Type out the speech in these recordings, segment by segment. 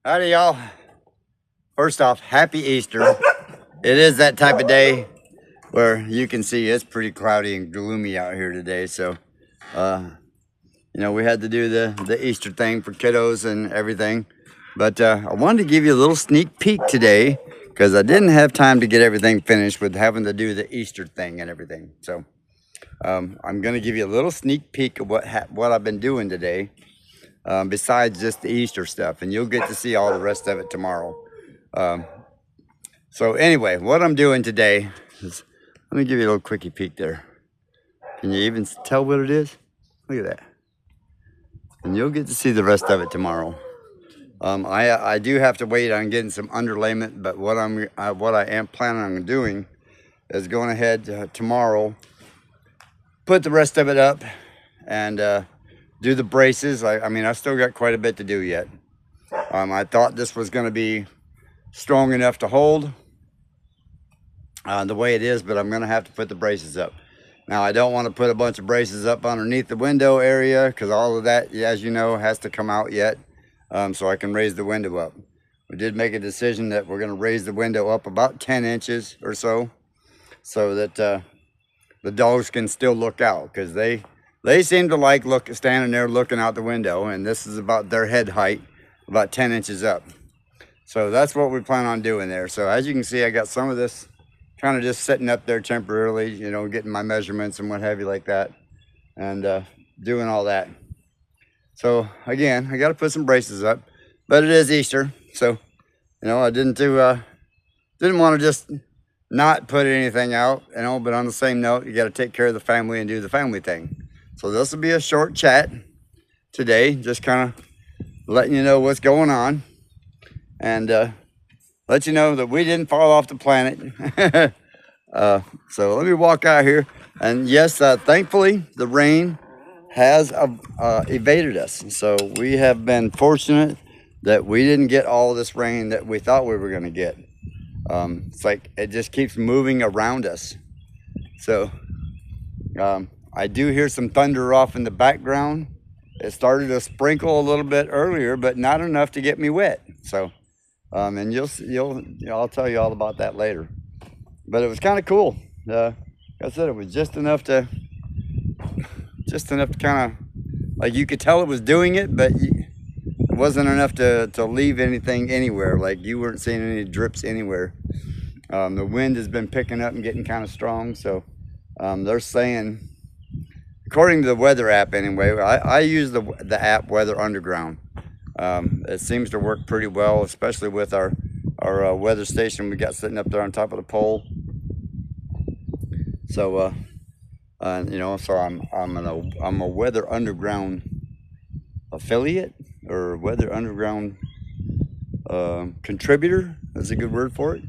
Howdy, y'all. First off, happy Easter. It is that type of day where you can see it's pretty cloudy and gloomy out here today. So, we had to do the Easter thing for kiddos and everything. But I wanted to give you a little sneak peek today because I didn't have time to get everything finished with having to do the Easter thing and everything. So, I'm going to give you a little sneak peek of what I've been doing today. Besides just the Easter stuff, and you'll get to see all the rest of it tomorrow. So anyway, what I'm doing today is, let me give you a little quickie peek there. Can you even tell what it is? Look at that. And you'll get to see the rest of it tomorrow. I do have to wait on getting some underlayment, but what I am planning on doing is going ahead tomorrow, put the rest of it up, and do the braces. I mean, I still got quite a bit to do yet. I thought this was going to be strong enough to hold the way it is, but I'm going to have to put the braces up. Now, I don't want to put a bunch of braces up underneath the window area because all of that, as you know, has to come out yet, so I can raise the window up. We did make a decision that we're going to raise the window up about 10 inches or so that the dogs can still look out, because they seem to like standing there looking out the window, and this is about their head height, about 10 inches up. So that's what we plan on doing there. So as you can see, I got some of this kind of just sitting up there temporarily, getting my measurements and what have you like that, and doing all that. So again, I got to put some braces up, but it is Easter, so I didn't want to just not put anything out, but on the same note, you got to take care of the family and do the family thing. So this will be a short chat today, just kind of letting you know what's going on, and let you know that we didn't fall off the planet. So let me walk out here, and yes, thankfully the rain has evaded us. So we have been fortunate that we didn't get all this rain that we thought we were going to get. It's like it just keeps moving around us. So I do hear some thunder off in the background. It started to sprinkle a little bit earlier, but not enough to get me wet. So, and I'll tell you all about that later. But it was kind of cool. Like I said, it was just enough to kind of, like, you could tell it was doing it, but it wasn't enough to leave anything anywhere. Like, you weren't seeing any drips anywhere. The wind has been picking up and getting kind of strong. So they're saying, according to the weather app anyway, I use the app Weather Underground. It seems to work pretty well, especially with our weather station we got sitting up there on top of the pole. So so I'm a Weather Underground affiliate, or Weather Underground contributor. That's a good word for it.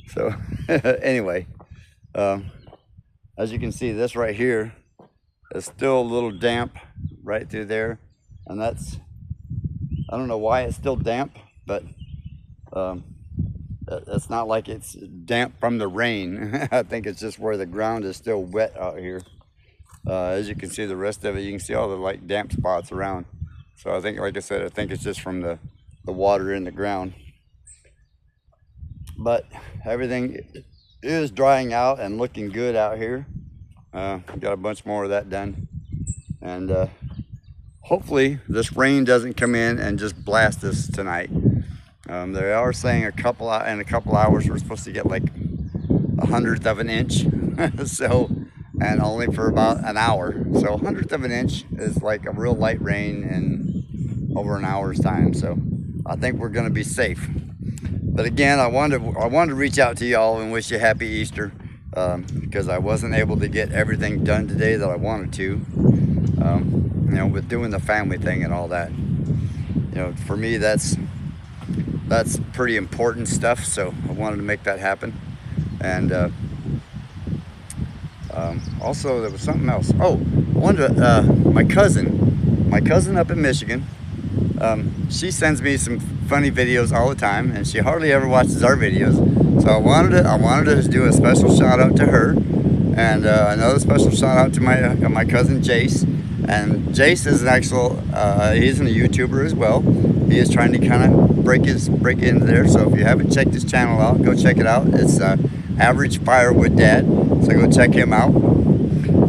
So anyway, as you can see, this right here, it's still a little damp right through there, and I don't know why it's still damp, but it's not like it's damp from the rain. I think it's just where the ground is still wet out here. As you can see, the rest of it, you can see all the light damp spots around. So I think, like I said, I think it's just from the water in the ground. But everything is drying out and looking good out here. Got a bunch more of that done, and hopefully this rain doesn't come in and just blast us tonight. They are saying in a couple hours we're supposed to get like 1/100 of an inch. So, and only for about an hour. So 1/100 of an inch is like a real light rain in over an hour's time. So I think we're going to be safe. But again, I wanted to reach out to y'all and wish you happy Easter, because I wasn't able to get everything done today that I wanted to, with doing the family thing and all that. For me, that's pretty important stuff. So I wanted to make that happen. And also there was something else. Oh, I wanted to, my cousin up in Michigan, she sends me some funny videos all the time, and she hardly ever watches our videos. So I wanted to do a special shout out to her, and another special shout out to my cousin Jace, And Jace is an actual, he's a YouTuber as well. He is trying to kind of break into there. So if you haven't checked his channel out, go check it out. It's Average Firewood Dad. So go check him out.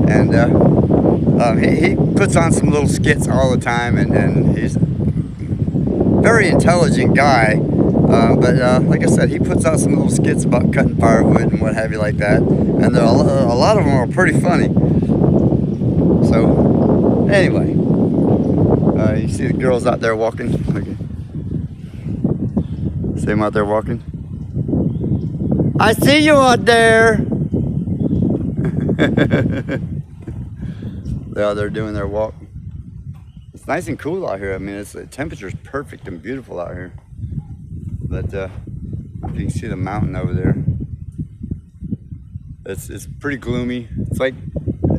And he puts on some little skits all the time, and he's a very intelligent guy. But like I said, he puts out some little skits about cutting firewood and what have you like that. And a lot of them are pretty funny. So anyway, you see the girls out there walking. Okay. See them out there walking? I see you out there. They're out there doing their walk. It's nice and cool out here. I mean, the temperature's perfect and beautiful out here. But if you can see the mountain over there, it's pretty gloomy. It's like,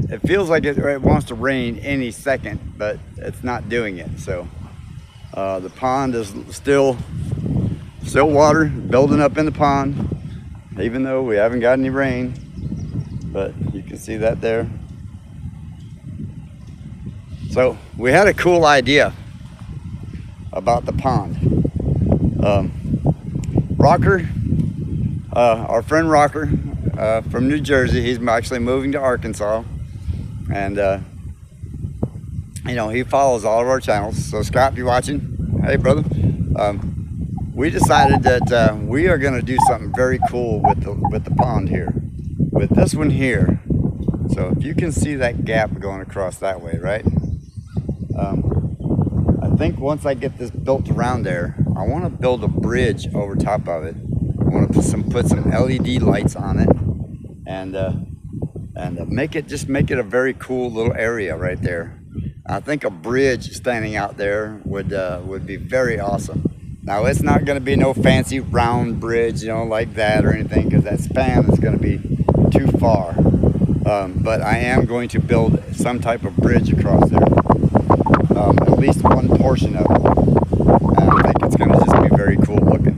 it feels like it wants to rain any second, but it's not doing it. So the pond is still water building up in the pond, even though we haven't got any rain. But you can see that there. So we had a cool idea about the pond. Rocker, our friend Rocker from New Jersey, he's actually moving to Arkansas, and you know, he follows all of our channels. So Scott, if you're watching, hey brother, we decided that we are going to do something very cool with the pond here, with this one here. So if you can see that gap going across that way, right? I think once I get this built around there, I want to build a bridge over top of it. I want to put some LED lights on it, and make it a very cool little area right there. I think a bridge standing out there would be very awesome. Now it's not going to be no fancy round bridge, you know, like that or anything, because that span is going to be too far. But I am going to build some type of bridge across there. At least one portion of it. I think it's going to just be very cool looking.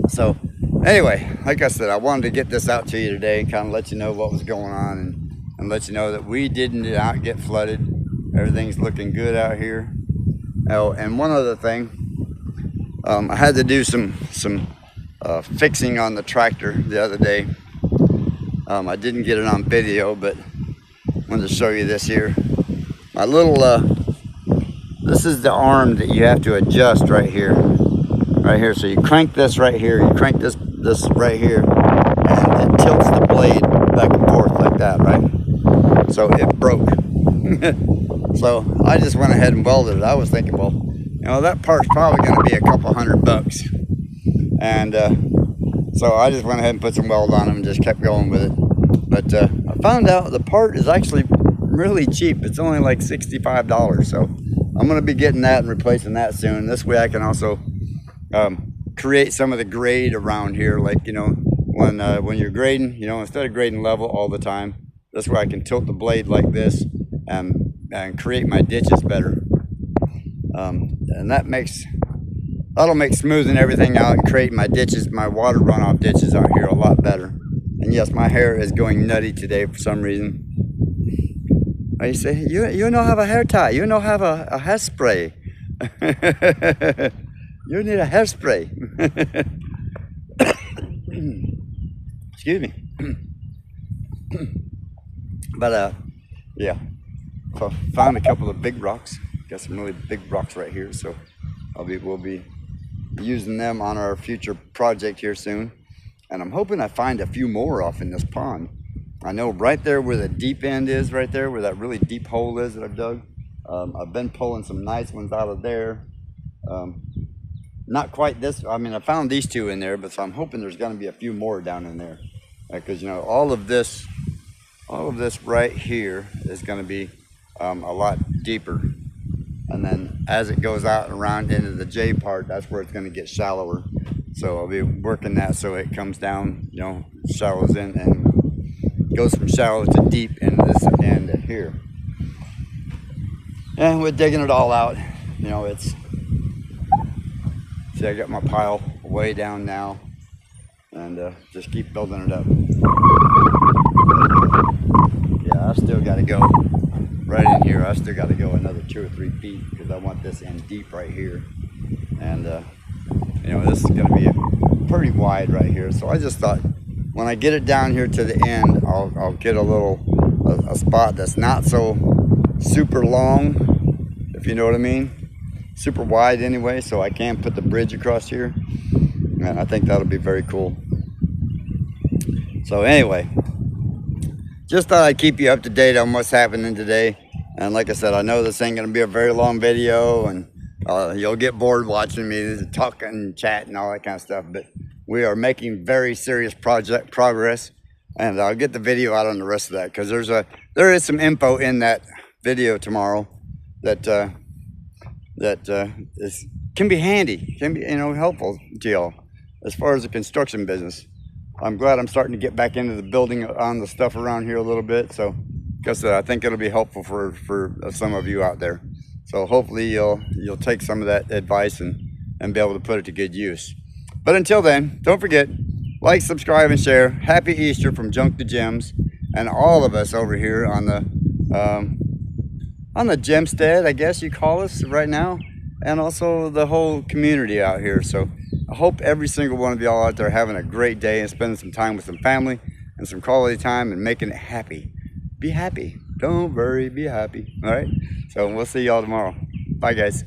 So anyway, like I said, I wanted to get this out to you today and kind of let you know what was going on, and let you know that we didn't get flooded. Everything's looking good out here. Oh, and one other thing, I had to do some fixing on the tractor the other day. I didn't get it on video, but I wanted to show you this here. My little, this is the arm that you have to adjust right here. Right here. So you crank this right here, you crank this right here, and it tilts the blade back and forth like that, right? So it broke. So I just went ahead and welded it. I was thinking, well, you know, that part's probably going to be a couple $100. And so I just went ahead and put some weld on them and just kept going with it. But I found out the part is actually really cheap. It's only like $65. So I'm going to be getting that and replacing that soon. This way I can also create some of the grade around here. Like, you know, when you're grading, you know, instead of grading level all the time, this way I can tilt the blade like this and create my ditches better. And that'll make smoothing everything out and create my ditches, my water runoff ditches out here a lot better. And yes, my hair is going nutty today for some reason. You say, you don't have a hair tie, you don't have a hairspray. You need a hairspray. Excuse me. But yeah, so found a couple of big rocks. Got some really big rocks right here, so we'll be using them on our future project here soon. And I'm hoping I find a few more off in this pond. I know right there where the deep end is, right there where that really deep hole is that I've dug. I've been pulling some nice ones out of there. Not quite this, I mean, I found these two in there, but so I'm hoping there's gonna be a few more down in there. Because, you know, all of this right here is gonna be a lot deeper. And then as it goes out and around into the J part, that's where it's gonna get shallower. So I'll be working that so it comes down, you know, shallows in and goes from shallow to deep into this end here. And we're digging it all out. You know, see, I got my pile way down now, and just keep building it up. Yeah, I still got to go right in here. I still got to go another 2 or 3 feet because I want this in deep right here. And you know, this is going to be pretty wide right here. So I just thought when I get it down here to the end, I'll get a spot that's not so super long, if you know what I mean. Super wide anyway, so I can put the bridge across here. And I think that'll be very cool. So anyway, just thought I'd keep you up to date on what's happening today. And like I said, I know this ain't gonna be a very long video, and you'll get bored watching me talking and chat and all that kind of stuff, but we are making very serious progress, and I'll get the video out on the rest of that, because there is some info in that video tomorrow that can be handy, can be, you know, helpful to y'all as far as the construction business. I'm glad I'm starting to get back into the building on the stuff around here a little bit, so because I think it'll be helpful for some of you out there. So hopefully you'll take some of that advice and be able to put it to good use. But until then, don't forget, like, subscribe, and share. Happy Easter from Junktojems and all of us over here on the Gemstead, I guess you call us right now, and also the whole community out here. So I hope every single one of y'all out there having a great day and spending some time with some family and some quality time and making it happy. Be happy. Don't worry, be happy. All right? So we'll see y'all tomorrow. Bye, guys.